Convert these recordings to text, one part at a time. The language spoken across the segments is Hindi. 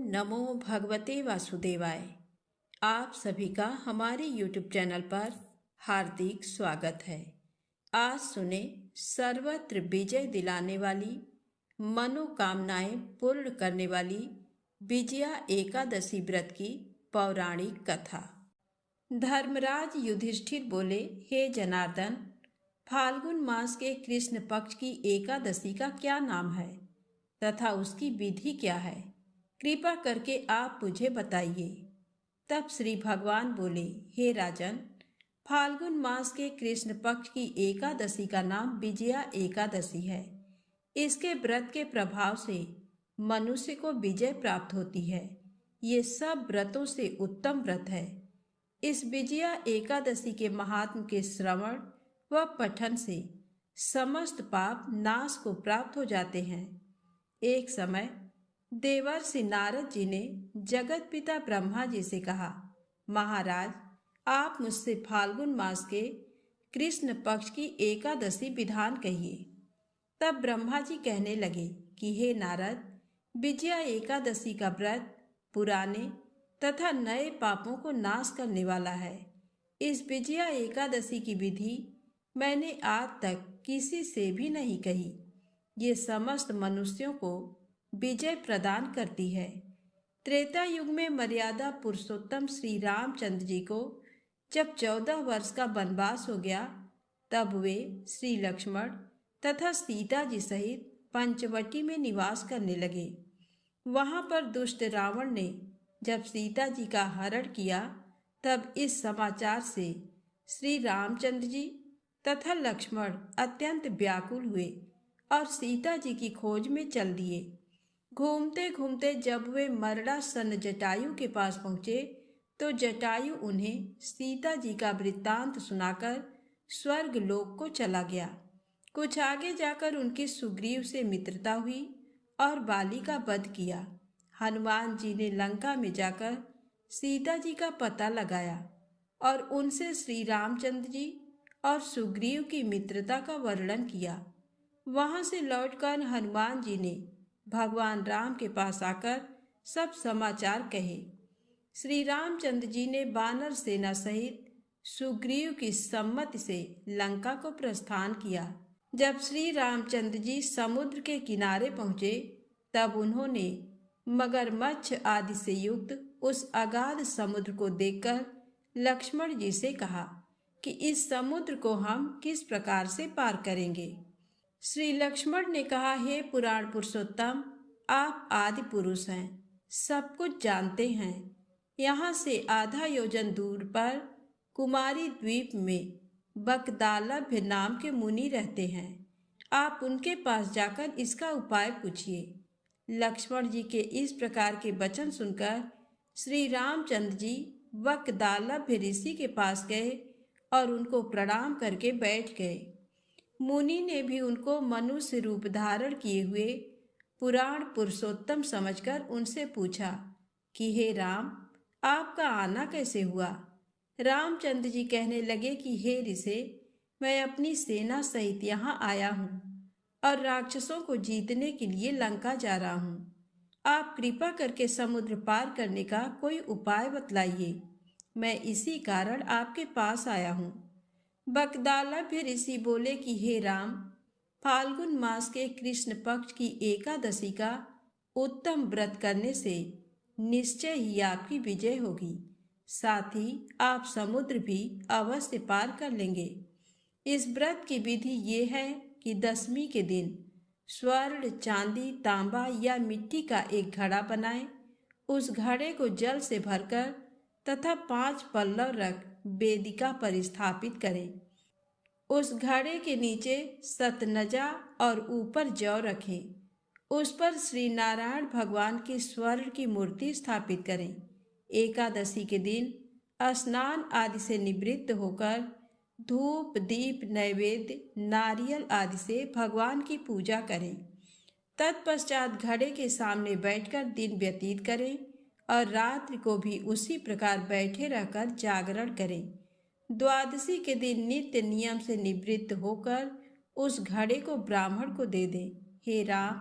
नमो भगवते वासुदेवाय। आप सभी का हमारे YouTube चैनल पर हार्दिक स्वागत है। आज सुने सर्वत्र विजय दिलाने वाली, मनोकामनाएं पूर्ण करने वाली विजया एकादशी व्रत की पौराणिक कथा। धर्मराज युधिष्ठिर बोले, हे जनार्दन, फाल्गुन मास के कृष्ण पक्ष की एकादशी का क्या नाम है तथा उसकी विधि क्या है? कृपा करके आप मुझे बताइए। तब श्री भगवान बोले, हे राजन, फाल्गुन मास के कृष्ण पक्ष की एकादशी का नाम विजया एकादशी है। इसके व्रत के प्रभाव से मनुष्य को विजय प्राप्त होती है। ये सब व्रतों से उत्तम व्रत है। इस विजया एकादशी के महात्म के श्रवण व पठन से समस्त पाप नाश को प्राप्त हो जाते हैं। एक समय देवर्षि नारद जी ने जगत पिता ब्रह्मा जी से कहा, महाराज, आप मुझसे फाल्गुन मास के कृष्ण पक्ष की एकादशी विधान कहिए। तब ब्रह्मा जी कहने लगे कि हे नारद, विजया एकादशी का व्रत पुराने तथा नए पापों को नाश करने वाला है। इस विजया एकादशी की विधि मैंने आज तक किसी से भी नहीं कही। ये समस्त मनुष्यों को विजय प्रदान करती है। त्रेता युग में मर्यादा पुरुषोत्तम श्री रामचंद्र जी को जब 14 वर्ष का वनवास हो गया, तब वे श्री लक्ष्मण तथा सीता जी सहित पंचवटी में निवास करने लगे। वहां पर दुष्ट रावण ने जब सीता जी का हरण किया, तब इस समाचार से श्री रामचंद्र जी तथा लक्ष्मण अत्यंत व्याकुल हुए और सीता जी की खोज में चल दिए। घूमते घूमते जब वे मरणासन जटायु के पास पहुंचे, तो जटायु उन्हें सीता जी का वृत्तांत सुनाकर स्वर्ग लोक को चला गया। कुछ आगे जाकर उनकी सुग्रीव से मित्रता हुई और बाली का वध किया। हनुमान जी ने लंका में जाकर सीता जी का पता लगाया और उनसे श्री रामचंद्र जी और सुग्रीव की मित्रता का वर्णन किया। वहां से लौटकर हनुमान जी ने भगवान राम के पास आकर सब समाचार कहे। श्री रामचंद्र जी ने वानर सेना सहित सुग्रीव की सम्मति से लंका को प्रस्थान किया। जब श्री रामचंद्र जी समुद्र के किनारे पहुंचे, तब उन्होंने मगरमच्छ आदि से युक्त उस अगाध समुद्र को देखकर लक्ष्मण जी से कहा कि इस समुद्र को हम किस प्रकार से पार करेंगे। श्री लक्ष्मण ने कहा, हे पुराण पुरुषोत्तम, आप आदि पुरुष हैं, सब कुछ जानते हैं। यहाँ से आधा योजन दूर पर कुमारी द्वीप में बकदालभ्य नाम के मुनि रहते हैं। आप उनके पास जाकर इसका उपाय पूछिए। लक्ष्मण जी के इस प्रकार के वचन सुनकर श्री रामचंद्र जी बकदालभ्य ऋषि के पास गए और उनको प्रणाम करके बैठ गए। मुनि ने भी उनको मनुष्य रूप धारण किए हुए पुराण पुरुषोत्तम समझकर उनसे पूछा कि हे राम, आपका आना कैसे हुआ? रामचंद्र जी कहने लगे कि हे ऋषि, मैं अपनी सेना सहित यहाँ आया हूँ और राक्षसों को जीतने के लिए लंका जा रहा हूँ। आप कृपा करके समुद्र पार करने का कोई उपाय बतलाइए। मैं इसी कारण आपके पास आया हूँ। बकदालभ्य ऋषि बोले कि हे राम, फाल्गुन मास के कृष्ण पक्ष की एकादशी का उत्तम व्रत करने से निश्चय ही आपकी विजय होगी। साथ ही आप समुद्र भी अवश्य पार कर लेंगे। इस व्रत की विधि ये है कि दशमी के दिन स्वर्ण, चांदी, तांबा या मिट्टी का एक घड़ा बनाएं। उस घड़े को जल से भरकर तथा 5 पल्लव रख वेदिका पर स्थापित करें। उस घड़े के नीचे सतनजा और ऊपर जौ रखें। उस पर श्री नारायण भगवान की स्वर्ण की मूर्ति स्थापित करें। एकादशी के दिन स्नान आदि से निवृत्त होकर धूप, दीप, नैवेद्य, नारियल आदि से भगवान की पूजा करें। तत्पश्चात घड़े के सामने बैठकर दिन व्यतीत करें और रात्रि को भी उसी प्रकार बैठे रहकर जागरण करें। द्वादशी के दिन नित्य नियम से निवृत्त होकर उस घड़े को ब्राह्मण को दे दें। हे राम,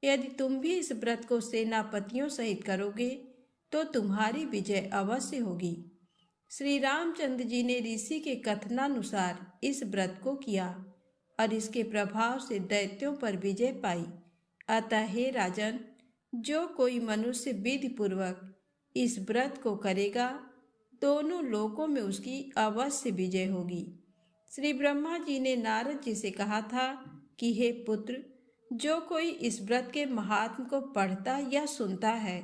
यदि तुम भी इस व्रत को सेनापतियों सहित करोगे तो तुम्हारी विजय अवश्य होगी। श्री रामचंद्र जी ने ऋषि के कथनानुसार इस व्रत को किया और इसके प्रभाव से दैत्यों पर विजय पाई। अतः हे राजन, जो कोई मनुष्य विधि पूर्वक इस व्रत को करेगा, दोनों लोकों में उसकी अवश्य विजय होगी। श्री ब्रह्मा जी ने नारद जी से कहा था कि हे पुत्र, जो कोई इस व्रत के महात्म को पढ़ता या सुनता है,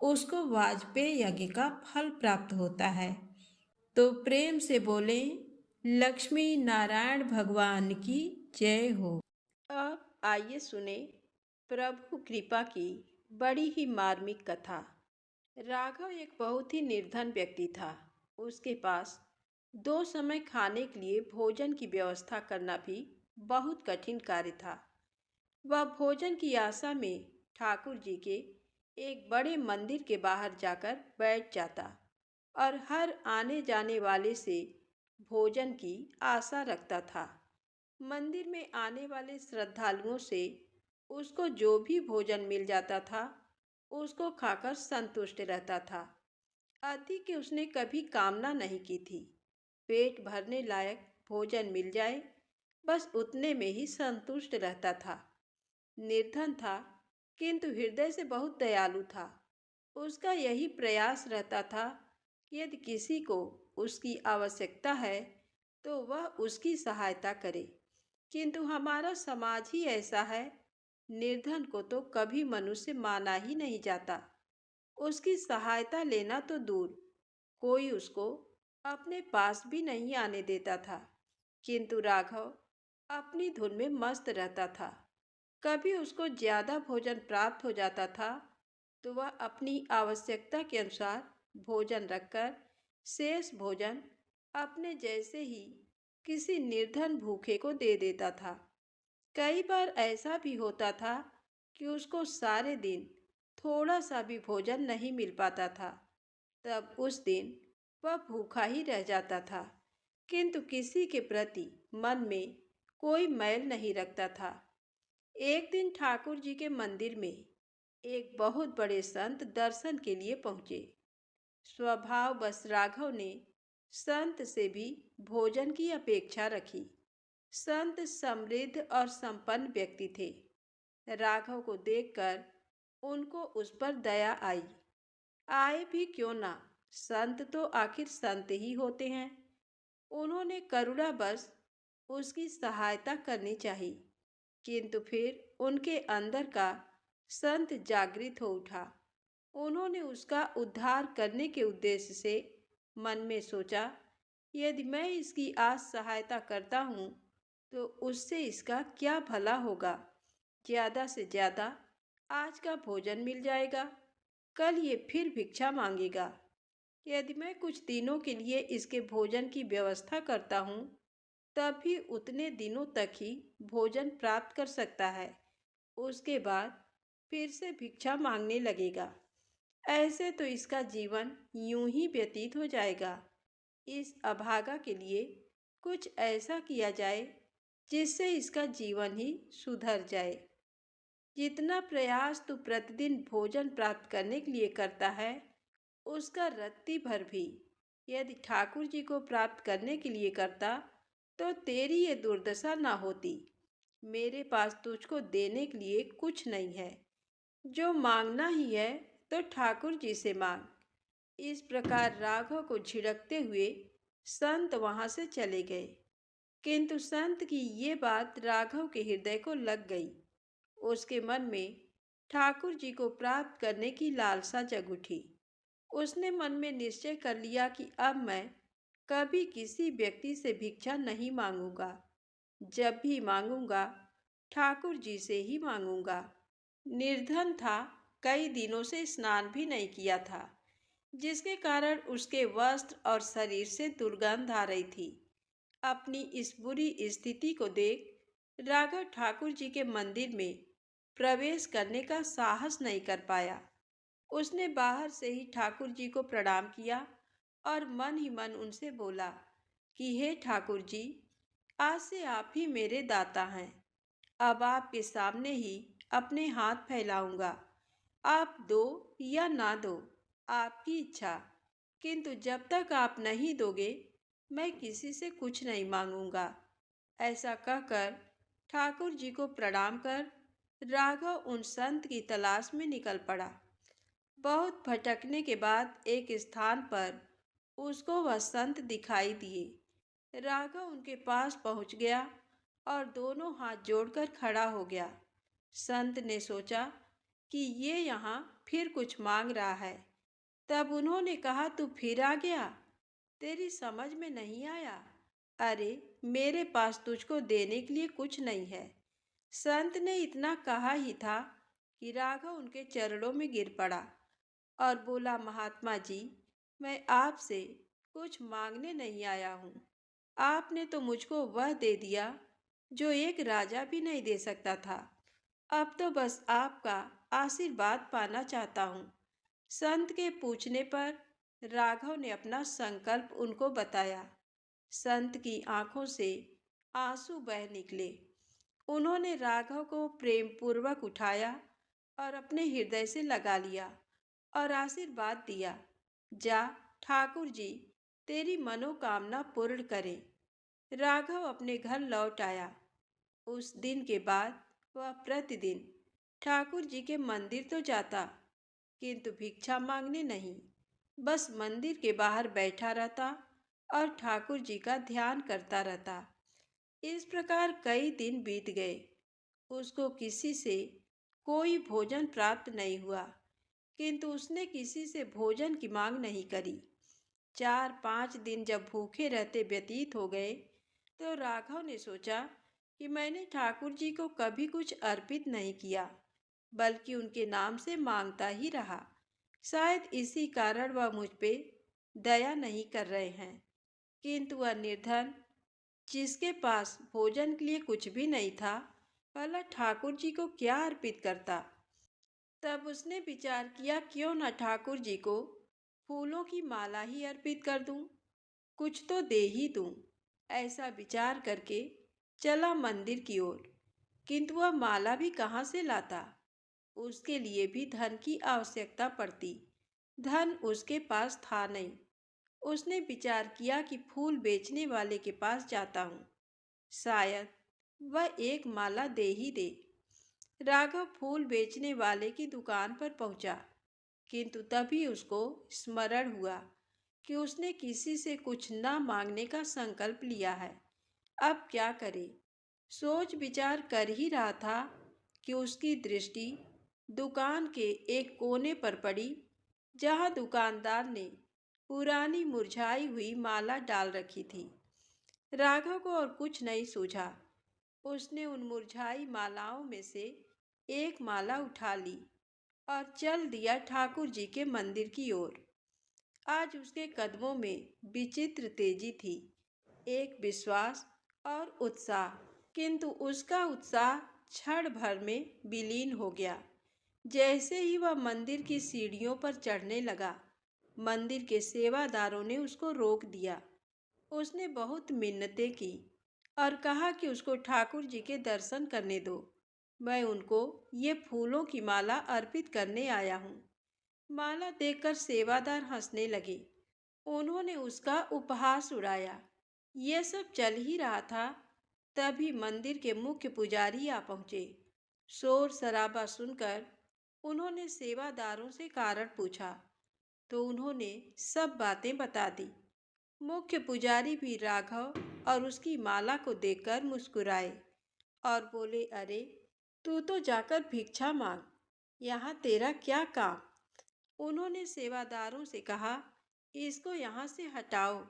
उसको वाजपेय यज्ञ का फल प्राप्त होता है। तो प्रेम से बोले, लक्ष्मी नारायण भगवान की जय हो। अब आइए सुने प्रभु कृपा की बड़ी ही मार्मिक कथा। राघव एक बहुत ही निर्धन व्यक्ति था। उसके पास 2 समय खाने के लिए भोजन की व्यवस्था करना भी बहुत कठिन कार्य था। वह भोजन की आशा में ठाकुर जी के एक बड़े मंदिर के बाहर जाकर बैठ जाता और हर आने जाने वाले से भोजन की आशा रखता था। मंदिर में आने वाले श्रद्धालुओं से उसको जो भी भोजन मिल जाता था, उसको खाकर संतुष्ट रहता था। अधिक की उसने कभी कामना नहीं की थी। पेट भरने लायक भोजन मिल जाए, बस उतने में ही संतुष्ट रहता था। निर्धन था, किंतु हृदय से बहुत दयालु था। उसका यही प्रयास रहता था कि यदि किसी को उसकी आवश्यकता है तो वह उसकी सहायता करे। किंतु हमारा समाज ही ऐसा है, निर्धन को तो कभी मनुष्य माना ही नहीं जाता। उसकी सहायता लेना तो दूर, कोई उसको अपने पास भी नहीं आने देता था। किंतु राघव अपनी धुन में मस्त रहता था। कभी उसको ज्यादा भोजन प्राप्त हो जाता था तो वह अपनी आवश्यकता के अनुसार भोजन रखकर शेष भोजन अपने जैसे ही किसी निर्धन भूखे को दे देता था। कई बार ऐसा भी होता था कि उसको सारे दिन थोड़ा सा भी भोजन नहीं मिल पाता था। तब उस दिन वह भूखा ही रह जाता था, किंतु किसी के प्रति मन में कोई मैल नहीं रखता था। एक दिन ठाकुर जी के मंदिर में एक बहुत बड़े संत दर्शन के लिए पहुँचे। स्वभाव बस राघव ने संत से भी भोजन की अपेक्षा रखी। संत समृद्ध और संपन्न व्यक्ति थे। राघव को देखकर उनको उस पर दया आई। आए भी क्यों ना, संत तो आखिर संत ही होते हैं। उन्होंने करुणावश उसकी सहायता करनी चाहिए। किंतु फिर उनके अंदर का संत जागृत हो उठा। उन्होंने उसका उद्धार करने के उद्देश्य से मन में सोचा, यदि मैं इसकी आज सहायता करता हूँ तो उससे इसका क्या भला होगा। ज़्यादा से ज़्यादा आज का भोजन मिल जाएगा, कल ये फिर भिक्षा मांगेगा। यदि मैं कुछ दिनों के लिए इसके भोजन की व्यवस्था करता हूँ, तब भी उतने दिनों तक ही भोजन प्राप्त कर सकता है। उसके बाद फिर से भिक्षा मांगने लगेगा। ऐसे तो इसका जीवन यूं ही व्यतीत हो जाएगा। इस अभागा के लिए कुछ ऐसा किया जाए जिससे इसका जीवन ही सुधर जाए। जितना प्रयास तू प्रतिदिन भोजन प्राप्त करने के लिए करता है, उसका रत्ती भर भी यदि ठाकुर जी को प्राप्त करने के लिए करता तो तेरी ये दुर्दशा ना होती। मेरे पास तुझको देने के लिए कुछ नहीं है। जो मांगना ही है तो ठाकुर जी से मांग। इस प्रकार राघव को झिड़कते हुए संत वहां से चले गए। किंतु संत की ये बात राघव के हृदय को लग गई। उसके मन में ठाकुर जी को प्राप्त करने की लालसा जग उठी। उसने मन में निश्चय कर लिया कि अब मैं कभी किसी व्यक्ति से भिक्षा नहीं मांगूंगा। जब भी मांगूंगा ठाकुर जी से ही मांगूंगा। निर्धन था, कई दिनों से स्नान भी नहीं किया था, जिसके कारण उसके वस्त्र और शरीर से दुर्गंध आ रही थी। अपनी इस बुरी स्थिति को देख राघव ठाकुर जी के मंदिर में प्रवेश करने का साहस नहीं कर पाया। उसने बाहर से ही ठाकुर जी को प्रणाम किया और मन ही मन उनसे बोला कि हे ठाकुर जी, आज से आप ही मेरे दाता हैं। अब आपके सामने ही अपने हाथ फैलाऊंगा। आप दो या ना दो, आपकी इच्छा, किंतु जब तक आप नहीं दोगे मैं किसी से कुछ नहीं मांगूंगा। ऐसा कहकर ठाकुर जी को प्रणाम कर राघव उन संत की तलाश में निकल पड़ा। बहुत भटकने के बाद एक स्थान पर उसको वह संत दिखाई दिए। राघव उनके पास पहुंच गया और दोनों हाथ जोड़कर खड़ा हो गया। संत ने सोचा कि ये यहाँ फिर कुछ मांग रहा है। तब उन्होंने कहा, तू फिर आ गया, तेरी समझ में नहीं आया। अरे मेरे पास तुझको देने के लिए कुछ नहीं है। संत ने इतना कहा ही था कि राघव उनके चरणों में गिर पड़ा और बोला, महात्मा जी, मैं आपसे कुछ मांगने नहीं आया हूँ। आपने तो मुझको वह दे दिया जो एक राजा भी नहीं दे सकता था। अब तो बस आपका आशीर्वाद पाना चाहता हूँ। संत के पूछने पर राघव ने अपना संकल्प उनको बताया। संत की आंखों से आंसू बह निकले। उन्होंने राघव को प्रेम पूर्वक उठाया और अपने हृदय से लगा लिया और आशीर्वाद दिया, जा ठाकुर जी तेरी मनोकामना पूर्ण करें। राघव अपने घर लौट आया। उस दिन के बाद वह प्रतिदिन ठाकुर जी के मंदिर तो जाता, किंतु भिक्षा मांगने नहीं। बस मंदिर के बाहर बैठा रहता और ठाकुर जी का ध्यान करता रहता। इस प्रकार कई दिन बीत गए। उसको किसी से कोई भोजन प्राप्त नहीं हुआ, किंतु उसने किसी से भोजन की मांग नहीं करी। 4-5 दिन जब भूखे रहते व्यतीत हो गए तो राघव ने सोचा कि मैंने ठाकुर जी को कभी कुछ अर्पित नहीं किया, बल्कि उनके नाम से मांगता ही रहा। शायद इसी कारण वह मुझ पे दया नहीं कर रहे हैं। किंतु वह निर्धन, जिसके पास भोजन के लिए कुछ भी नहीं था, भला ठाकुर जी को क्या अर्पित करता। तब उसने विचार किया, क्यों न ठाकुर जी को फूलों की माला ही अर्पित कर दूं, कुछ तो दे ही दूं। ऐसा विचार करके चला मंदिर की ओर। किंतु वह माला भी कहाँ से लाता। उसके लिए भी धन की आवश्यकता पड़ती। धन उसके पास था नहीं। उसने विचार किया कि फूल बेचने वाले के पास जाता हूँ, शायद वह एक माला दे ही दे। राघव फूल बेचने वाले की दुकान पर पहुंचा, किंतु तभी उसको स्मरण हुआ कि उसने किसी से कुछ न मांगने का संकल्प लिया है। अब क्या करे। सोच विचार कर ही रहा था कि उसकी दृष्टि दुकान के एक कोने पर पड़ी, जहां दुकानदार ने पुरानी मुरझाई हुई माला डाल रखी थी। राघव को और कुछ नहीं सूझा। उसने उन मुरझाई मालाओं में से एक माला उठा ली और चल दिया ठाकुर जी के मंदिर की ओर। आज उसके कदमों में विचित्र तेजी थी, एक विश्वास और उत्साह, किंतु उसका उत्साह क्षण भर में विलीन हो गया। जैसे ही वह मंदिर की सीढ़ियों पर चढ़ने लगा, मंदिर के सेवादारों ने उसको रोक दिया। उसने बहुत मिन्नतें की और कहा कि उसको ठाकुर जी के दर्शन करने दो, मैं उनको ये फूलों की माला अर्पित करने आया हूँ। माला देखकर सेवादार हंसने लगे। उन्होंने उसका उपहास उड़ाया। ये सब चल ही रहा था, तभी मंदिर के मुख्य पुजारी आ पहुँचे। शोर शराबा सुनकर उन्होंने सेवादारों से कारण पूछा, तो उन्होंने सब बातें बता दी। मुख्य पुजारी भी राघव और उसकी माला को देखकर मुस्कुराए और बोले, अरे तू तो जाकर भिक्षा मांग, यहाँ तेरा क्या काम। उन्होंने सेवादारों से कहा, इसको यहाँ से हटाओ,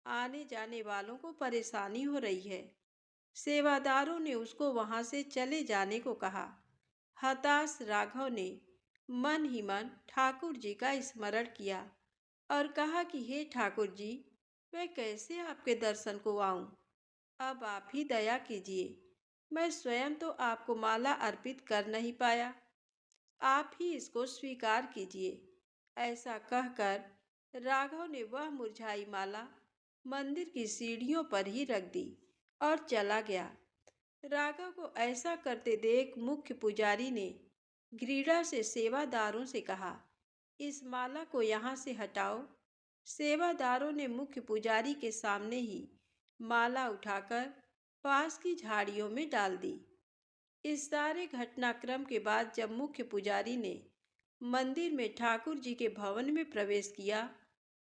आने जाने वालों को परेशानी हो रही है। सेवादारों ने उसको वहाँ से चले जाने को कहा। हताश राघव ने मन ही मन ठाकुर जी का स्मरण किया और कहा कि हे ठाकुर जी, मैं कैसे आपके दर्शन को आऊं। अब आप ही दया कीजिए, मैं स्वयं तो आपको माला अर्पित कर नहीं पाया, आप ही इसको स्वीकार कीजिए। ऐसा कहकर राघव ने वह मुरझाई माला मंदिर की सीढ़ियों पर ही रख दी और चला गया। राघव को ऐसा करते देख मुख्य पुजारी ने घृणा से सेवादारों से कहा, इस माला को यहाँ से हटाओ। सेवादारों ने मुख्य पुजारी के सामने ही माला उठाकर पास की झाड़ियों में डाल दी। इस सारे घटनाक्रम के बाद जब मुख्य पुजारी ने मंदिर में ठाकुर जी के भवन में प्रवेश किया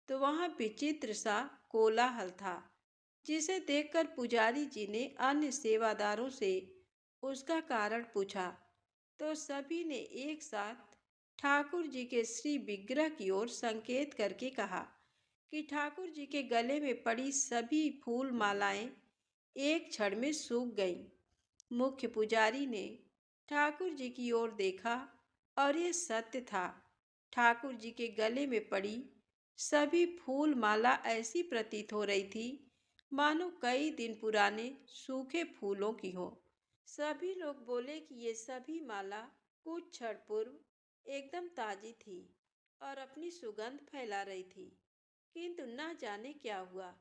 तो वहां विचित्र सा कोलाहल था, जिसे देखकर पुजारी जी ने अन्य सेवादारों से उसका कारण पूछा तो सभी ने एक साथ ठाकुर जी के श्री विग्रह की ओर संकेत करके कहा कि ठाकुर जी के गले में पड़ी सभी फूल मालाएं एक क्षण में सूख गईं। मुख्य पुजारी ने ठाकुर जी की ओर देखा और ये सत्य था। ठाकुर जी के गले में पड़ी सभी फूल माला ऐसी प्रतीत हो रही थी मानो कई दिन पुराने सूखे फूलों की हो। सभी लोग बोले कि ये सभी माला कुछ क्षण पूर्व एकदम ताजी थी और अपनी सुगंध फैला रही थी, किंतु न जाने क्या हुआ,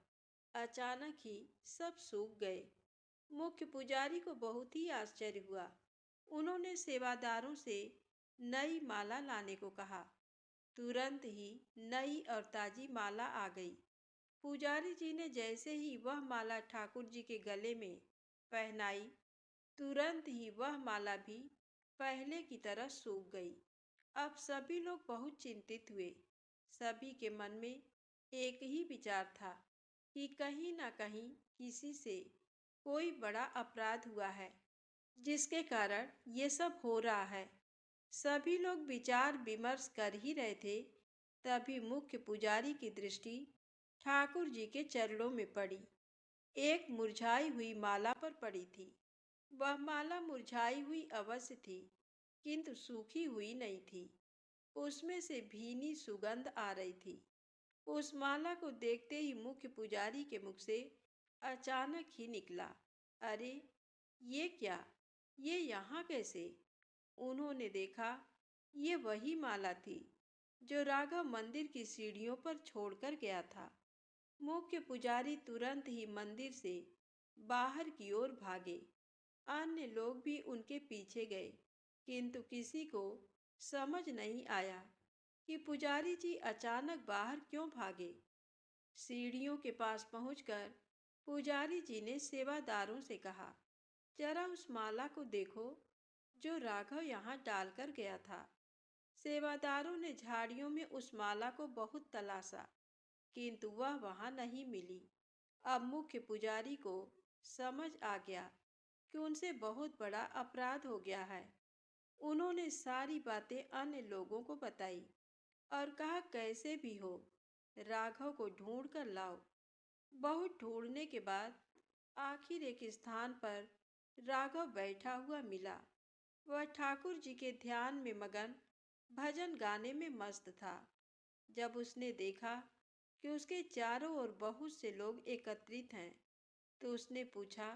अचानक ही सब सूख गए। मुख्य पुजारी को बहुत ही आश्चर्य हुआ। उन्होंने सेवादारों से नई माला लाने को कहा। तुरंत ही नई और ताजी माला आ गई। पुजारी जी ने जैसे ही वह माला ठाकुर जी के गले में पहनाई, तुरंत ही वह माला भी पहले की तरह सूख गई। अब सभी लोग बहुत चिंतित हुए। सभी के मन में एक ही विचार था कि कहीं ना कहीं किसी से कोई बड़ा अपराध हुआ है, जिसके कारण ये सब हो रहा है। सभी लोग विचार विमर्श कर ही रहे थे, तभी मुख्य पुजारी की दृष्टि ठाकुर जी के चरणों में पड़ी। एक मुरझाई हुई माला पर पड़ी थी। वह माला मुरझाई हुई अवश्य थी, किंतु सूखी हुई नहीं थी। उसमें से भीनी सुगंध आ रही थी। उस माला को देखते ही मुख्य पुजारी के मुख से अचानक ही निकला, अरे ये क्या, ये यहाँ कैसे? उन्होंने देखा ये वही माला थी जो राघव मंदिर की सीढ़ियों पर छोड़कर गया था। मुख्य पुजारी तुरंत ही मंदिर से बाहर की ओर भागे। अन्य लोग भी उनके पीछे गए, किंतु किसी को समझ नहीं आया कि पुजारी जी अचानक बाहर क्यों भागे। सीढ़ियों के पास पहुंचकर पुजारी जी ने सेवादारों से कहा, जरा उस माला को देखो जो राघव यहाँ डालकर गया था। सेवादारों ने झाड़ियों में उस माला को बहुत तलाशा, किंतु वह वहां नहीं मिली। अब मुख्य पुजारी को समझ आ गया कि उनसे बहुत बड़ा अपराध हो गया है। उन्होंने सारी बातें अन्य लोगों को बताई और कहा, कैसे भी हो राघव को ढूंढ कर लाओ। बहुत ढूंढने के बाद आखिर एक स्थान पर राघव बैठा हुआ मिला। वह ठाकुर जी के ध्यान में मगन भजन गाने में मस्त था। जब उसने देखा कि उसके चारों ओर बहुत से लोग एकत्रित हैं, तो उसने पूछा,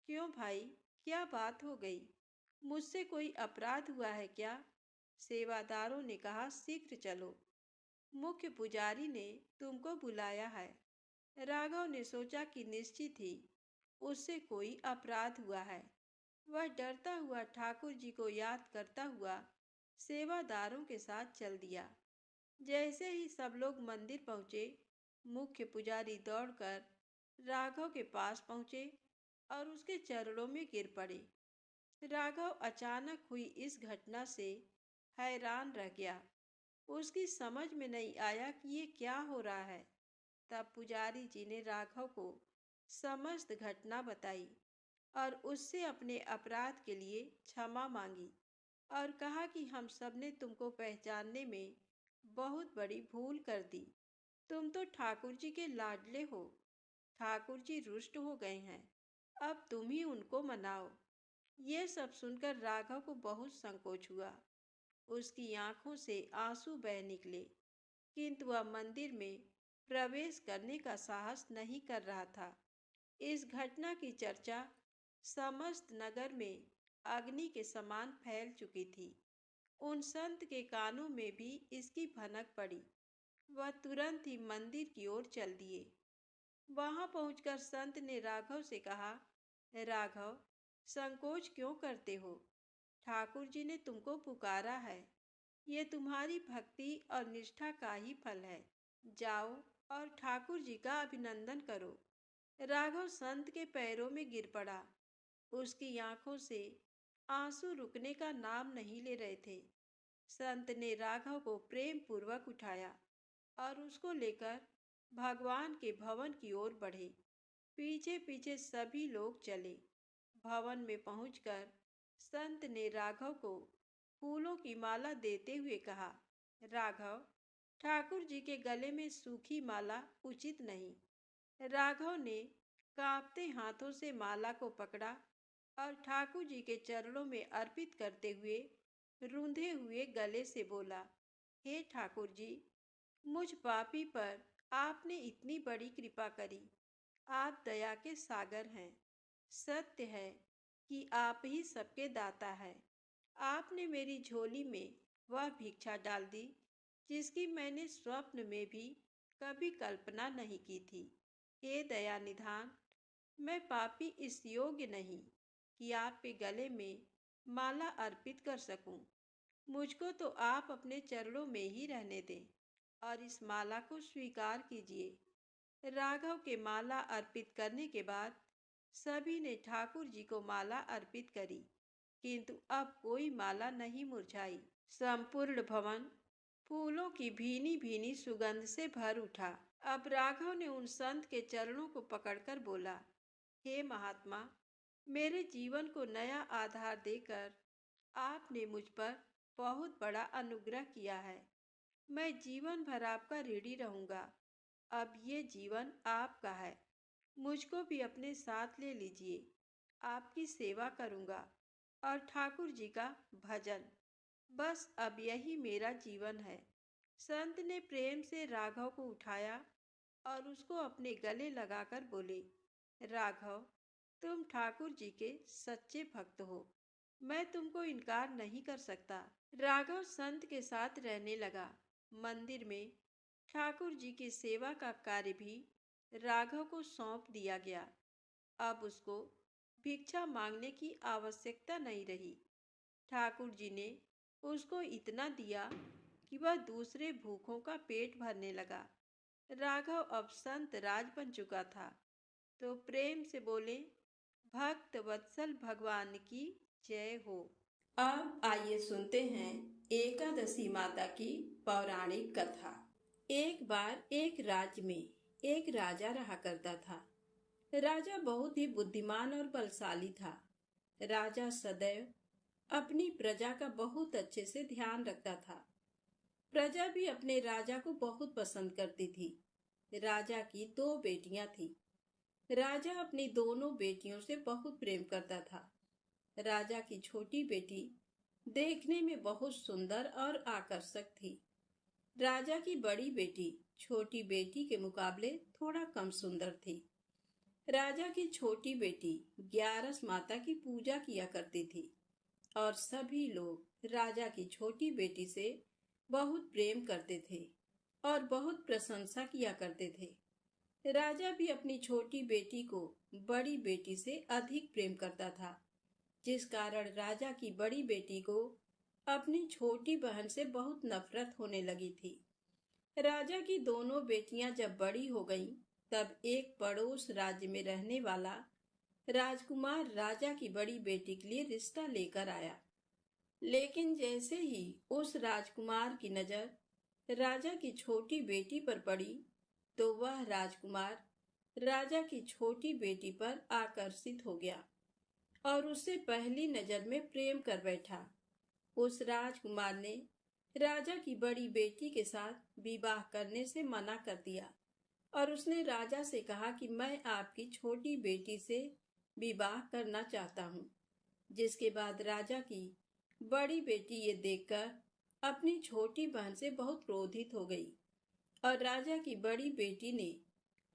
क्यों भाई, क्या बात हो गई? मुझसे कोई अपराध हुआ है क्या? सेवादारों ने कहा, शीघ्र चलो, मुख्य पुजारी ने तुमको बुलाया है। राघव ने सोचा कि निश्चित ही उससे कोई अपराध हुआ है। वह डरता हुआ ठाकुर जी को याद करता हुआ सेवादारों के साथ चल दिया। जैसे ही सब लोग मंदिर पहुंचे, मुख्य पुजारी दौड़कर राघव के पास पहुंचे और उसके चरणों में गिर पड़े। राघव अचानक हुई इस घटना से हैरान रह गया। उसकी समझ में नहीं आया कि ये क्या हो रहा है। तब पुजारी जी ने राघव को समस्त घटना बताई और उससे अपने अपराध के लिए क्षमा मांगी और कहा कि हम सब ने तुमको पहचानने में बहुत बड़ी भूल कर दी। तुम तो ठाकुर जी के लाडले हो। ठाकुर जी रुष्ट हो गए हैं, अब तुम ही उनको मनाओ। ये सब सुनकर राघव को बहुत संकोच हुआ। उसकी आंखों से आंसू बह निकले, किंतु वह मंदिर में प्रवेश करने का साहस नहीं कर रहा था। इस घटना की चर्चा समस्त नगर में अग्नि के समान फैल चुकी थी। उन संत के कानों में भी इसकी भनक पड़ी। वह तुरंत ही मंदिर की ओर चल दिए। वहां पहुंचकर संत ने राघव से कहा, राघव, संकोच क्यों करते हो? ठाकुर जी ने तुमको पुकारा है। ये तुम्हारी भक्ति और निष्ठा का ही फल है। जाओ और ठाकुर जी का अभिनंदन करो। राघव संत के पैरों में गिर पड़ा। उसकी आंखों से आंसू रुकने का नाम नहीं ले रहे थे। संत ने राघव को प्रेम पूर्वक उठाया और उसको लेकर भगवान के भवन की ओर बढ़े। पीछे पीछे सभी लोग चले। भवन में पहुंचकर संत ने राघव को फूलों की माला देते हुए कहा, राघव, ठाकुर जी के गले में सूखी माला उचित नहीं। राघव ने कांपते हाथों से माला को पकड़ा और ठाकुर जी के चरणों में अर्पित करते हुए रूंधे हुए गले से बोला, हे ठाकुर जी, मुझ पापी पर आपने इतनी बड़ी कृपा करी। आप दया के सागर हैं। सत्य है कि आप ही सबके दाता है। आपने मेरी झोली में वह भिक्षा डाल दी जिसकी मैंने स्वप्न में भी कभी कल्पना नहीं की थी। हे दया निधान, मैं पापी इस योग्य नहीं कि आपके गले में माला अर्पित कर सकूं। मुझको तो आप अपने चरणों में ही रहने दें और इस माला को स्वीकार कीजिए। राघव के माला अर्पित करने के बाद सभी ने ठाकुर जी को माला अर्पित करी, किंतु अब कोई माला नहीं मुरझाई। संपूर्ण भवन फूलों की भीनी भीनी सुगंध से भर उठा। अब राघव ने उन संत के चरणों को पकड़कर बोला, हे महात्मा, मेरे जीवन को नया आधार देकर आपने मुझ पर बहुत बड़ा अनुग्रह किया है। मैं जीवन भर आपका ऋणी रहूंगा। अब ये जीवन आपका है। मुझको भी अपने साथ ले लीजिए। आपकी सेवा करूंगा और ठाकुर जी का भजन। बस अब यही मेरा जीवन है। संत ने प्रेम से राघव को उठाया और उसको अपने गले लगाकर बोले, राघव, तुम ठाकुर जी के सच्चे भक्त हो। मैं तुमको इनकार नहीं कर सकता। राघव संत के साथ रहने लगा। मंदिर में ठाकुर जी की सेवा का कार्य भी राघव को सौंप दिया गया। अब उसको भिक्षा मांगने की आवश्यकता नहीं रही। ठाकुर जी ने उसको इतना दिया कि वह दूसरे भूखों का पेट भरने लगा। राघव अब संत राज बन चुका था, तो प्रेम से बोले, भक्त वत्सल भगवान की जय हो। अब आइए सुनते हैं एकादशी माता की पौराणिक कथा। एक बार एक राज्य में एक राजा रहा करता था। राजा बहुत ही बुद्धिमान और बलशाली था। राजा सदैव अपनी प्रजा का बहुत अच्छे से ध्यान रखता था। प्रजा भी अपने राजा को बहुत पसंद करती थी। राजा की 2 बेटियां थीं। राजा अपनी दोनों बेटियों से बहुत प्रेम करता था। राजा की छोटी बेटी देखने में बहुत सुंदर और आकर्षक थी। राजा की बड़ी बेटी छोटी बेटी के मुकाबले थोड़ा कम सुंदर थी। राजा की छोटी बेटी 11 माता की पूजा किया करती थी और सभी लोग राजा की छोटी बेटी से बहुत प्रेम करते थे और बहुत प्रशंसा किया करते थे। राजा भी अपनी छोटी बेटी को बड़ी बेटी से अधिक प्रेम करता था, जिस कारण राजा की बड़ी बेटी को अपनी छोटी बहन से बहुत नफरत होने लगी थी। राजा की दोनों बेटियां जब बड़ी हो गईं, तब एक पड़ोस राज्य में रहने वाला राजकुमार राजा की बड़ी बेटी के लिए रिश्ता लेकर आया। लेकिन जैसे ही उस राजकुमार की नजर राजा की छोटी बेटी पर पड़ी, तो वह राजकुमार राजा की छोटी बेटी पर आकर्षित हो गया और उससे पहली नजर में प्रेम कर बैठा। उस राजकुमार ने राजा की बड़ी बेटी के साथ विवाह करने से मना कर दिया और उसने राजा से कहा कि मैं आपकी छोटी बेटी से विवाह करना चाहता हूँ। जिसके बाद राजा की बड़ी बेटी ये देखकर अपनी छोटी बहन से बहुत क्रोधित हो गई और राजा की बड़ी बेटी ने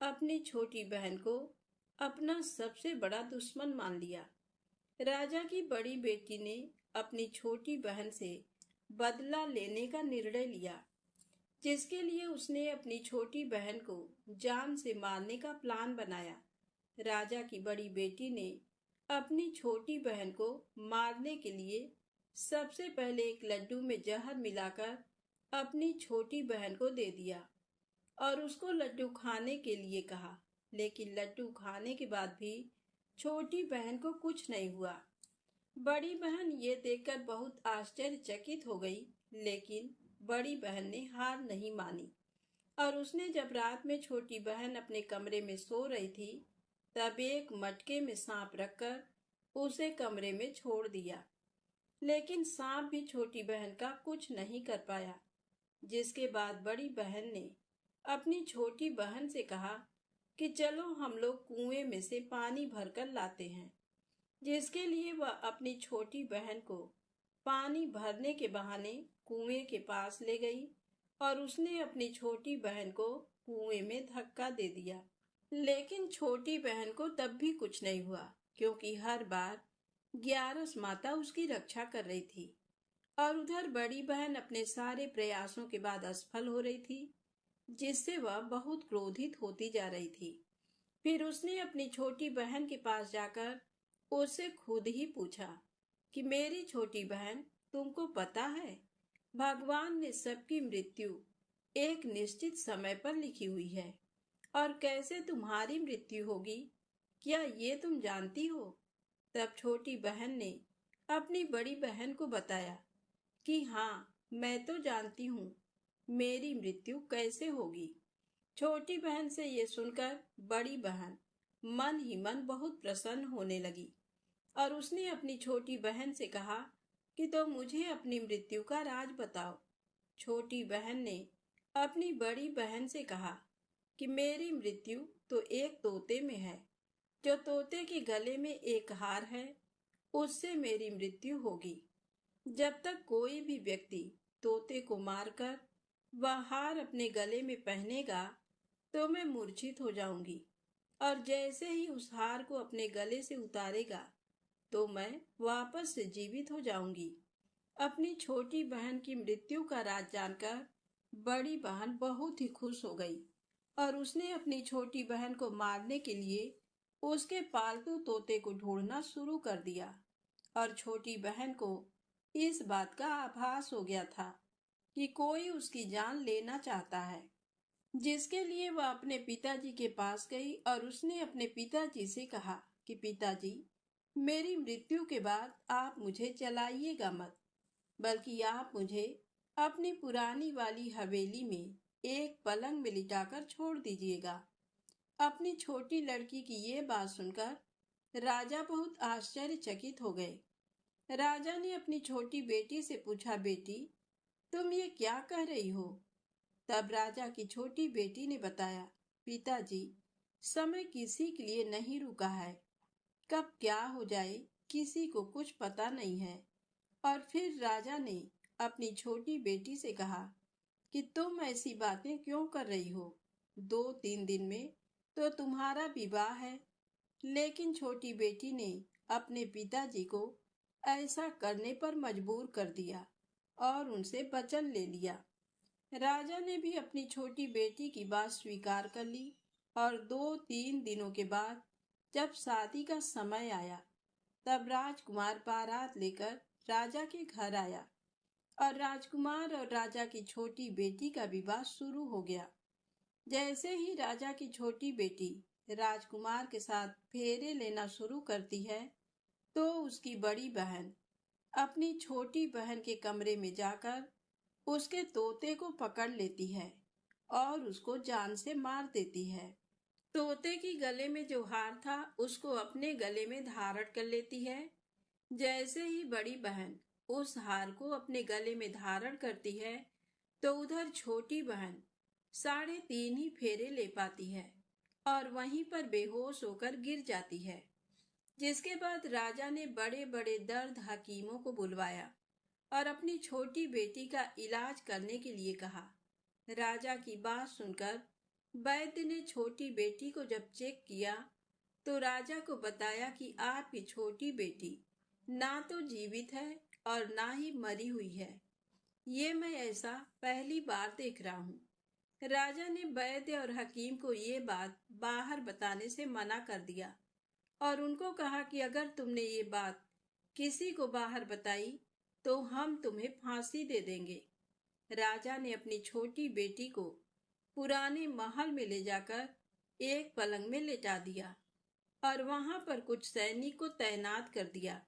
अपनी छोटी बहन को अपना सबसे बड़ा दुश्मन मान लिया। राजा की बड़ी बेटी ने अपनी छोटी बहन से बदला लेने का निर्णय लिया, जिसके लिए उसने अपनी छोटी बहन को जान से मारने का प्लान बनाया। राजा की बड़ी बेटी ने अपनी छोटी बहन को मारने के लिए सबसे पहले एक लड्डू में जहर मिलाकर अपनी छोटी बहन को दे दिया और उसको लड्डू खाने के लिए कहा। लेकिन लड्डू खाने के बाद भी छोटी बहन को कुछ नहीं हुआ। बड़ी बहन ये देखकर बहुत आश्चर्यचकित हो गई, लेकिन बड़ी बहन ने हार नहीं मानी और उसने जब रात में छोटी बहन अपने कमरे में सो रही थी, तब एक मटके में सांप रखकर उसे कमरे में छोड़ दिया। लेकिन सांप भी छोटी बहन का कुछ नहीं कर पाया। जिसके बाद बड़ी बहन ने अपनी छोटी बहन से कहा कि चलो हम लोग कुएं में से पानी भरकर लाते हैं। जिसके लिए वह अपनी छोटी बहन को पानी भरने के बहाने कुएं के पास ले गई और उसने अपनी छोटी बहन को कुएं में धक्का दे दिया। लेकिन छोटी बहन को तब भी कुछ नहीं हुआ, क्योंकि हर बार ग्यारस माता उसकी रक्षा कर रही थी और उधर बड़ी बहन अपने सारे प्रयासों के बाद असफल हो रही थी, जिससे वह बहुत क्रोधित होती जा रही थी। फिर उसने अपनी छोटी बहन के पास जाकर उससे खुद ही पूछा कि मेरी छोटी बहन, तुमको पता है भगवान ने सबकी मृत्यु एक निश्चित समय पर लिखी हुई है और कैसे तुम्हारी मृत्यु होगी, क्या ये तुम जानती हो? तब छोटी बहन ने अपनी बड़ी बहन को बताया कि हाँ, मैं तो जानती हूँ मेरी मृत्यु कैसे होगी। छोटी बहन से ये सुनकर बड़ी बहन मन ही मन बहुत प्रसन्न होने लगी और उसने अपनी छोटी बहन से कहा कि तो मुझे अपनी मृत्यु का राज बताओ। छोटी बहन ने अपनी बड़ी बहन से कहा कि मेरी मृत्यु तो एक तोते में है। जो तोते के गले में एक हार है, उससे मेरी मृत्यु होगी। जब तक कोई भी व्यक्ति तोते को मारकर वह हार अपने गले में पहनेगा, तो मैं मूर्छित हो जाऊंगी और जैसे ही उस हार को अपने गले से उतारेगा, तो मैं वापस से जीवित हो जाऊंगी। अपनी छोटी बहन की मृत्यु का राज जानकर बड़ी बहन बहुत ही खुश हो गई और उसने अपनी छोटी बहन को मारने के लिए उसके पालतू तोते को ढूंढना शुरू कर दिया और छोटी बहन को इस बात का आभास हो गया था कि कोई उसकी जान लेना चाहता है। जिसके लिए वह अपने पिताजी के पास गई और उसने अपने पिताजी से कहा कि पिताजी, मेरी मृत्यु के बाद आप मुझे जलाइएगा मत, बल्कि आप मुझे अपनी पुरानी वाली हवेली में एक पलंग में लिटाकर छोड़ दीजिएगा। अपनी छोटी लड़की की ये बात सुनकर राजा बहुत आश्चर्यचकित हो गए। राजा ने अपनी छोटी बेटी से पूछा, बेटी, तुम ये क्या कह रही हो? तब राजा की छोटी बेटी ने बताया, पिताजी, समय किसी के लिए नहीं रुका है। कब क्या हो जाए किसी को कुछ पता नहीं है। और फिर राजा ने अपनी छोटी बेटी से कहा कि तुम ऐसी बातें क्यों कर रही हो? 2-3 दिन में तो तुम्हारा विवाह है। लेकिन छोटी बेटी ने अपने पिताजी को ऐसा करने पर मजबूर कर दिया और उनसे वचन ले लिया। राजा ने भी अपनी छोटी बेटी की बात स्वीकार कर ली और 2-3 दिनों के बाद जब शादी का समय आया, तब राजकुमार बारात लेकर राजा के घर आया और राजकुमार और राजा की छोटी बेटी का विवाह शुरू हो गया। जैसे ही राजा की छोटी बेटी राजकुमार के साथ फेरे लेना शुरू करती है, तो उसकी बड़ी बहन अपनी छोटी बहन के कमरे में जाकर उसके तोते को पकड़ लेती है और उसको जान से मार देती है। तोते की गले में जो हार था, उसको अपने गले में धारण कर लेती है। जैसे ही बड़ी बहन उस हार को अपने गले में धारण करती है, तो उधर छोटी बहन 3.5 ही फेरे ले पाती है और वहीं पर बेहोश होकर गिर जाती है। जिसके बाद राजा ने बड़े बड़े दर्द हकीमों को बुलवाया और अपनी छोटी बेटी का इलाज करने के लिए कहा। राजा की बात सुनकर वैद्य ने छोटी बेटी को जब चेक किया, तो राजा को बताया कि आपकी छोटी बेटी ना तो जीवित है और ना ही मरी हुई है। ये मैं ऐसा पहली बार देख रहा हूँ। राजा ने वैद्य और हकीम को ये बात बाहर बताने से मना कर दिया और उनको कहा कि अगर तुमने ये बात किसी को बाहर बताई तो हम तुम्हें फांसी दे देंगे। राजा ने अपनी छोटी बेटी को पुराने महल में ले जाकर एक पलंग में लेटा दिया और वहां पर कुछ सैनिक को तैनात कर दिया।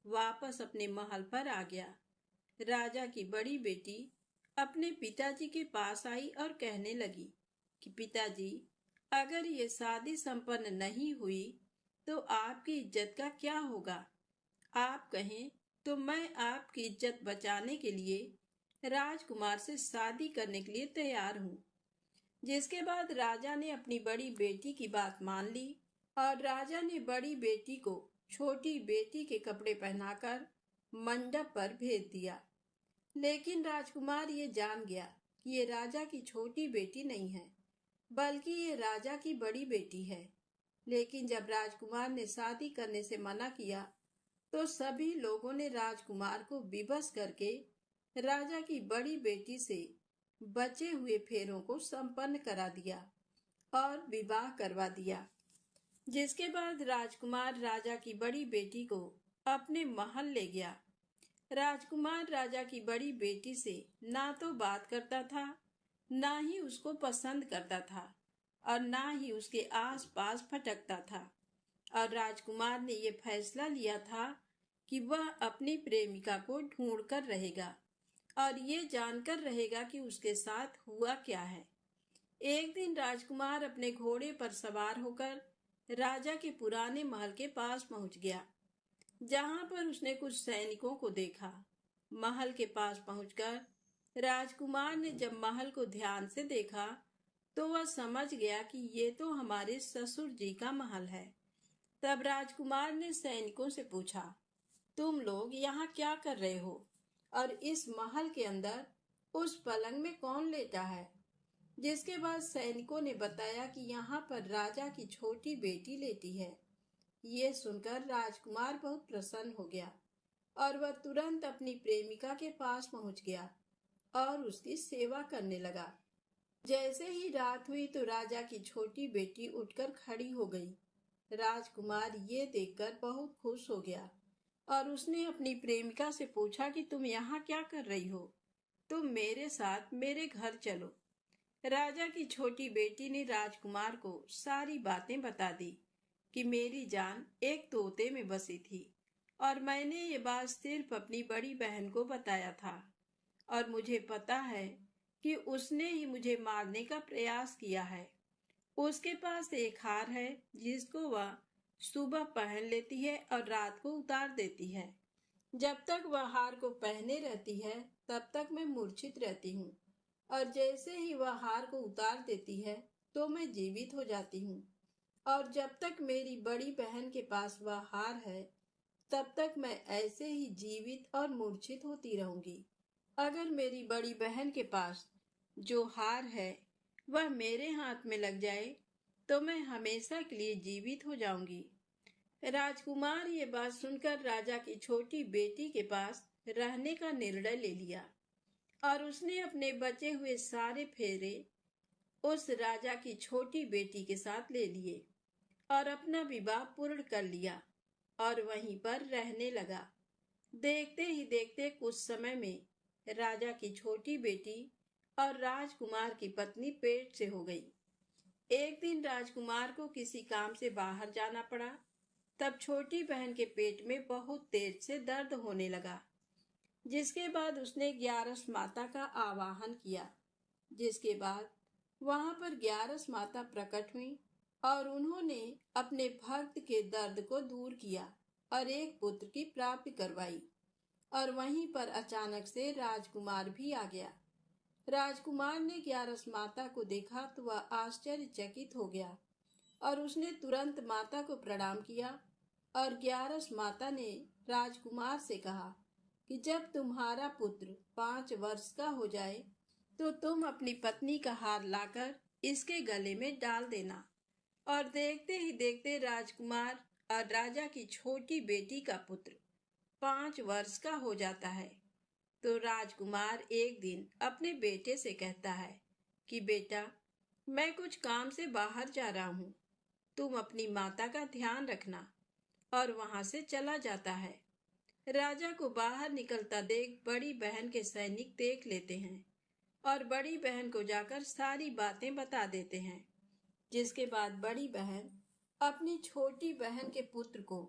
वापस अपने महल पर आ गया। राजा की बड़ी बेटी अपने पिताजी के पास आई और कहने लगी कि पिताजी, अगर ये शादी संपन्न नहीं हुई तो आपकी इज्जत का क्या होगा? आप कहें तो मैं आपकी इज्जत बचाने के लिए राजकुमार से शादी करने के लिए तैयार हूँ। जिसके बाद राजा ने अपनी बड़ी बेटी की बात मान ली और राजा ने बड़ी बेटी को छोटी बेटी के कपड़े पहनाकर मंडप पर भेज दिया। लेकिन राजकुमार ये जान गया कि ये राजा की छोटी बेटी नहीं है, बल्कि ये राजा की बड़ी बेटी है। लेकिन जब राजकुमार ने शादी करने से मना किया तो सभी लोगों ने राजकुमार को विवश करके राजा की बड़ी बेटी से बचे हुए फेरों को संपन्न करा दिया और विवाह करवा दिया। जिसके बाद राजकुमार राजा की बड़ी बेटी को अपने महल ले गया। राजकुमार राजा की बड़ी बेटी से ना तो बात करता था, ना ही उसको पसंद करता था और ना ही उसके आसपास भटकता था। और राजकुमार ने यह फैसला लिया था कि वह अपनी प्रेमिका को ढूंढ कर रहेगा और ये जानकर रहेगा कि उसके साथ हुआ क्या है। एक दिन राजकुमार अपने घोड़े पर सवार होकर राजा के पुराने महल के पास पहुंच गया, जहां पर उसने कुछ सैनिकों को देखा। महल के पास पहुंचकर राजकुमार ने जब महल को ध्यान से देखा तो वह समझ गया कि ये तो हमारे ससुर जी का महल है। तब राजकुमार ने सैनिकों से पूछा, तुम लोग यहाँ क्या कर रहे हो और इस महल के अंदर उस पलंग में कौन लेटा है? जिसके बाद सैनिकों ने बताया कि यहाँ पर राजा की छोटी बेटी लेटी है। ये सुनकर राजकुमार बहुत प्रसन्न हो गया और वह तुरंत अपनी प्रेमिका के पास पहुंच गया और उसकी सेवा करने लगा। जैसे ही रात हुई तो राजा की छोटी बेटी उठकर खड़ी हो गई। राजकुमार ये देखकर बहुत खुश हो गया और उसने अपनी प्रेमिका से पूछा कि तुम यहाँ क्या कर रही हो? तुम मेरे साथ मेरे घर चलो। राजा की छोटी बेटी ने राजकुमार को सारी बातें बता दी कि मेरी जान एक तोते में बसी थी और मैंने ये बात सिर्फ अपनी बड़ी बहन को बताया था और मुझे पता है कि उसने ही मुझे मारने का प्रयास किया है। उसके पास एक हार है जिसको वह सुबह पहन लेती है और रात को उतार देती है। जब तक वह हार को पहने रहती है तब तक मैं मूर्छित रहती हूँ और जैसे ही वह हार को उतार देती है तो मैं जीवित हो जाती हूँ। और जब तक मेरी बड़ी बहन के पास वह हार है तब तक मैं ऐसे ही जीवित और मूर्छित होती रहूंगी। अगर मेरी बड़ी बहन के पास जो हार है वह मेरे हाथ में लग जाए तो मैं हमेशा के लिए जीवित हो जाऊंगी। राजकुमार ये बात सुनकर राजा की छोटी बेटी के पास रहने का निर्णय ले लिया और उसने अपने बचे हुए सारे फेरे उस राजा की छोटी बेटी के साथ ले लिए और अपना विवाह पूर्ण कर लिया और वहीं पर रहने लगा। देखते ही देखते कुछ समय में राजा की छोटी बेटी और राजकुमार की पत्नी पेट से हो गई। एक दिन राजकुमार को किसी काम से बाहर जाना पड़ा। तब छोटी बहन के पेट में बहुत तेज से दर्द होने लगा। जिसके बाद उसने 11 माता का आवाहन किया। जिसके बाद वहां पर 11 माता प्रकट हुई और उन्होंने अपने भक्त के दर्द को दूर किया और एक पुत्र की प्राप्ति करवाई। और वहीं पर अचानक से राजकुमार भी आ गया। राजकुमार ने 11 माता को देखा तो वह आश्चर्यचकित हो गया और उसने तुरंत माता को प्रणाम किया और 11 माता ने राजकुमार से कहा कि जब तुम्हारा पुत्र 5 वर्ष का हो जाए तो तुम अपनी पत्नी का हार लाकर इसके गले में डाल देना। और देखते ही देखते राजकुमार और राजा की छोटी बेटी का पुत्र 5 वर्ष का हो जाता है। तो राजकुमार एक दिन अपने बेटे से कहता है कि बेटा, मैं कुछ काम से बाहर जा रहा हूँ, तुम अपनी माता का ध्यान रखना। और वहां से चला जाता है। राजा को बाहर निकलता देख बड़ी बहन के सैनिक देख लेते हैं और बड़ी बहन को जाकर सारी बातें बता देते हैं। जिसके बाद बड़ी बहन अपनी छोटी बहन के पुत्र को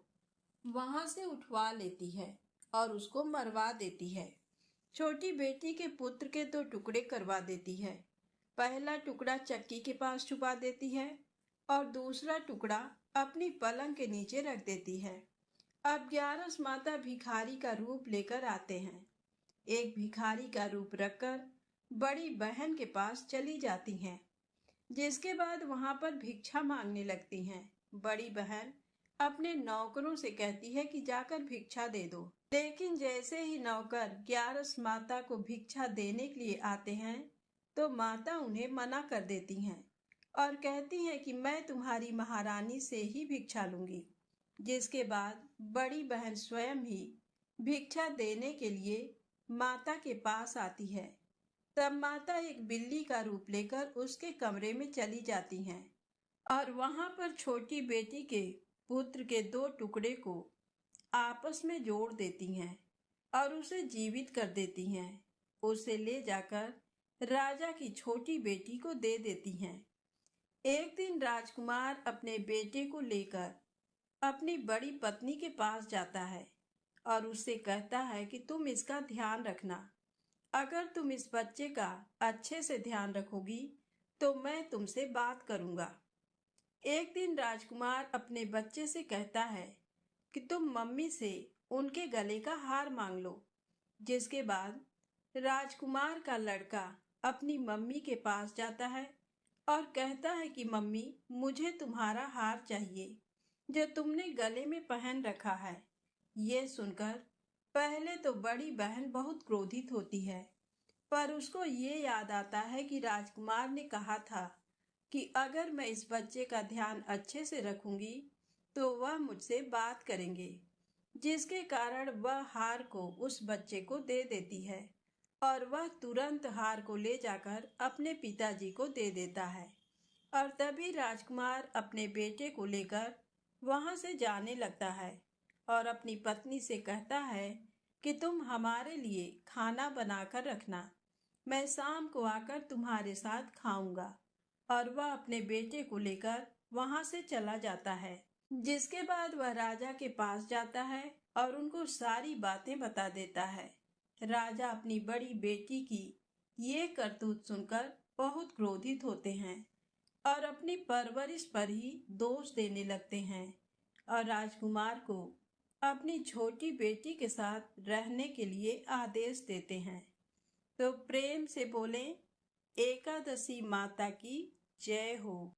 वहां से उठवा लेती है और उसको मरवा देती है। छोटी बेटी के पुत्र के 2 टुकड़े करवा देती है। पहला टुकड़ा चक्की के पास छुपा देती है और दूसरा टुकड़ा अपनी पलंग के नीचे रख देती है। अब 11 माता भिखारी का रूप लेकर आते हैं। एक भिखारी का रूप रखकर बड़ी बहन के पास चली जाती हैं। जिसके बाद वहां पर भिक्षा मांगने लगती हैं। बड़ी बहन अपने नौकरों से कहती है कि जाकर भिक्षा दे दो। लेकिन जैसे ही नौकर 11 माता को भिक्षा देने के लिए आते हैं तो माता उन्हें मना कर देती हैं और कहती हैं कि मैं तुम्हारी महारानी से ही भिक्षा लूंगी। जिसके बाद बड़ी बहन स्वयं ही भिक्षा देने के लिए माता के पास आती है। तब माता एक बिल्ली का रूप लेकर उसके कमरे में चली जाती हैं और वहां पर छोटी बेटी के पुत्र के 2 टुकड़े को आपस में जोड़ देती हैं और उसे जीवित कर देती हैं। उसे ले जाकर राजा की छोटी बेटी को दे देती हैं। एक दिन राजकुमार अपने बेटे को लेकर अपनी बड़ी पत्नी के पास जाता है और उससे कहता है कि तुम इसका ध्यान रखना। अगर तुम इस बच्चे का अच्छे से ध्यान रखोगी तो मैं तुमसे बात करूंगा। एक दिन राजकुमार अपने बच्चे से कहता है कि तुम मम्मी से उनके गले का हार मांग लो। जिसके बाद राजकुमार का लड़का अपनी मम्मी के पास जाता है और कहता है कि मम्मी, मुझे तुम्हारा हार चाहिए जो तुमने गले में पहन रखा है। ये सुनकर पहले तो बड़ी बहन बहुत क्रोधित होती है, पर उसको ये याद आता है कि राजकुमार ने कहा था कि अगर मैं इस बच्चे का ध्यान अच्छे से रखूंगी तो वह मुझसे बात करेंगे। जिसके कारण वह हार को उस बच्चे को दे देती है और वह तुरंत हार को ले जाकर अपने पिताजी को दे देता है। और तभी राजकुमार अपने बेटे को लेकर वहां से जाने लगता है और अपनी पत्नी से कहता है कि तुम हमारे लिए खाना बनाकर रखना, मैं शाम को आकर तुम्हारे साथ खाऊंगा। और वह अपने बेटे को लेकर वहां से चला जाता है। जिसके बाद वह राजा के पास जाता है और उनको सारी बातें बता देता है। राजा अपनी बड़ी बेटी की ये करतूत सुनकर बहुत क्रोधित होते हैं और अपनी परवरिश पर ही दोष देने लगते हैं और राजकुमार को अपनी छोटी बेटी के साथ रहने के लिए आदेश देते हैं। तो प्रेम से बोलें, एकादशी माता की जय हो।